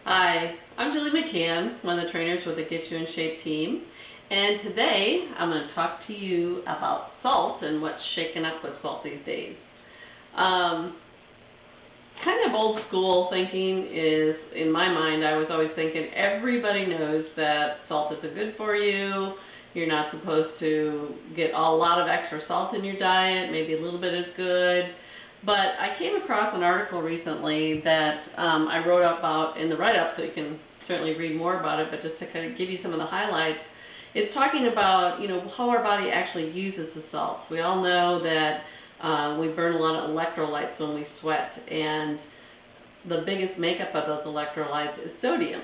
Hi, I'm Julie McCann, one of the trainers with the Get You in Shape team, and today I'm going to talk to you about salt and what's shaken up with salt these days. Kind of old school thinking is, in my mind, I was always thinking everybody knows that salt isn't good for you. You're not supposed to get a lot of extra salt in your diet, maybe a little bit is good. But I came across an article recently that I wrote about in the write-up, so you can certainly read more about it, but just to kind of give you some of the highlights, it's talking about, how our body actually uses the salts. We all know that we burn a lot of electrolytes when we sweat, and the biggest makeup of those electrolytes is sodium.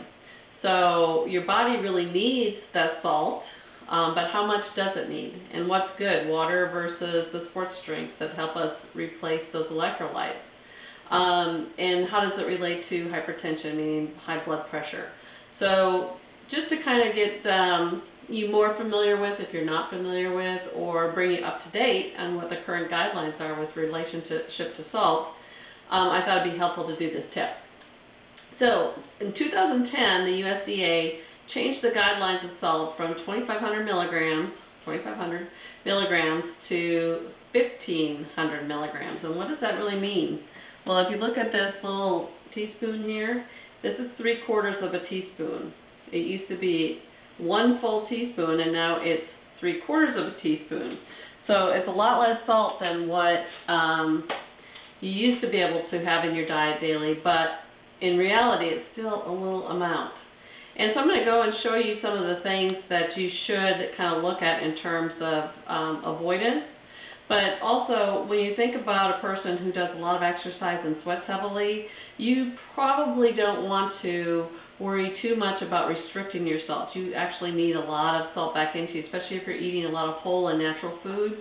So your body really needs that salt. But how much does it need? And what's good? Water versus the sports drinks that help us replace those electrolytes. And how does it relate to hypertension, meaning high blood pressure? So just to kind of get you more familiar with, if you're not familiar with, or bring you up to date on what the current guidelines are with relationship to salt, I thought it'd be helpful to do this tip. So in 2010, the USDA changed the guidelines of salt from 2,500 milligrams to 1,500 milligrams. And what does that really mean? Well, if you look at this little teaspoon here, this is 3/4 of a teaspoon. It used to be 1 full teaspoon, and now it's 3/4 of a teaspoon. So it's a lot less salt than what you used to be able to have in your diet daily, but in reality, it's still a little amount. And so I'm going to go and show you some of the things that you should kind of look at in terms of avoidance. But also, when you think about a person who does a lot of exercise and sweats heavily, you probably don't want to worry too much about restricting your salt. You actually need a lot of salt back into you, especially if you're eating a lot of whole and natural foods,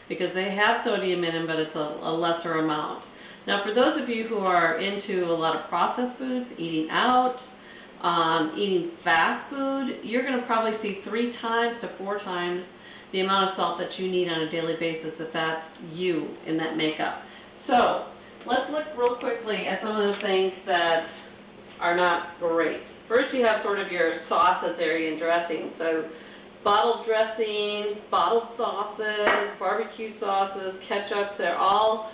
because they have sodium in them, but it's a lesser amount. Now, for those of you who are into a lot of processed foods, eating out, eating fast food, you're going to probably see 3 times to 4 times the amount of salt that you need on a daily basis if that's you in that makeup. So let's look real quickly at some of the things that are not great. First, you have sort of your sauces area and dressing. So bottled dressing, bottled sauces, barbecue sauces, ketchups, they're all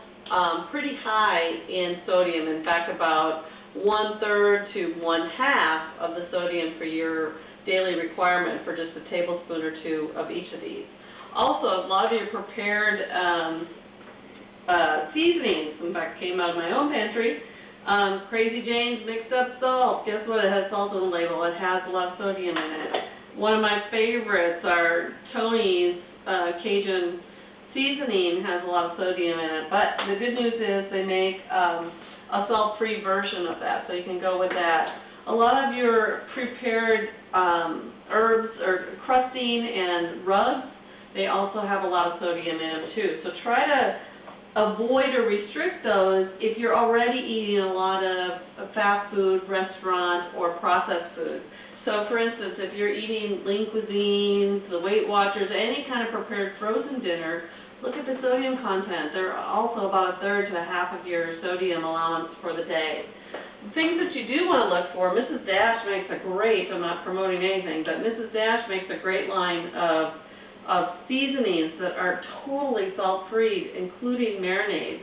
pretty high in sodium. In fact, about 1/3 to 1/2 of the sodium for your daily requirement for just a tablespoon or 2 of each of these. Also, a lot of your prepared seasonings, in fact, came out of my own pantry. Crazy Jane's mixed up salt. Guess what? It has salt on the label. It has a lot of sodium in it. One of my favorites are Tony's Cajun seasoning, has a lot of sodium in it. But the good news is they make a salt-free version of that, so you can go with that. A lot of your prepared herbs or crusting and rubs, they also have a lot of sodium in them too. So try to avoid or restrict those if you're already eating a lot of fast food, restaurant, or processed food. So for instance, if you're eating Lean Cuisines, the Weight Watchers, any kind of prepared frozen dinner, look at the sodium content. They're also about 1/3 to 1/2 of your sodium allowance for the day. The things that you do want to look for, Mrs. Dash makes a great, I'm not promoting anything, but Mrs. Dash makes a great line of seasonings that are totally salt-free, including marinades.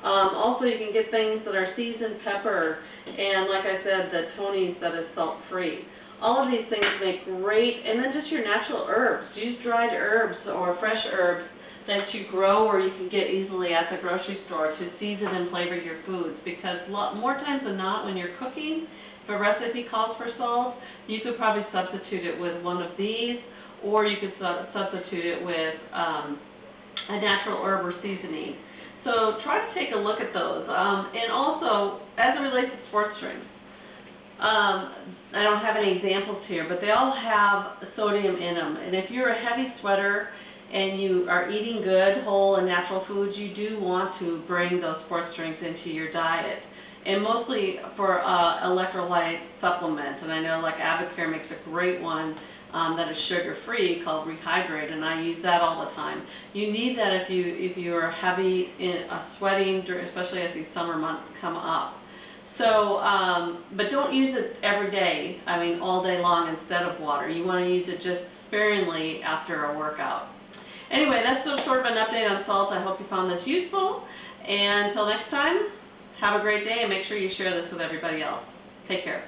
Also, you can get things that are seasoned pepper, and like I said, the Tony's that is salt-free. All of these things make great, and then just your natural herbs. Use dried herbs or fresh herbs that you grow or you can get easily at the grocery store to season and flavor your foods, because more times than not when you're cooking, if a recipe calls for salt, you could probably substitute it with one of these, or you could substitute it with a natural herb or seasoning. So try to take a look at those. And also, as it relates to sports drinks, I don't have any examples here, but they all have sodium in them. And if you're a heavy sweater and you are eating good, whole, and natural foods, you do want to bring those sports drinks into your diet. And mostly for electrolyte supplements. And I know like Avocare makes a great one that is sugar-free called Rehydrate, and I use that all the time. You need that if you are heavy in sweating, especially as these summer months come up. So, but don't use it every day, I mean all day long instead of water. You want to use it just sparingly after a workout. Anyway, that's sort of an update on salt. I hope you found this useful. And until next time, have a great day and make sure you share this with everybody else. Take care.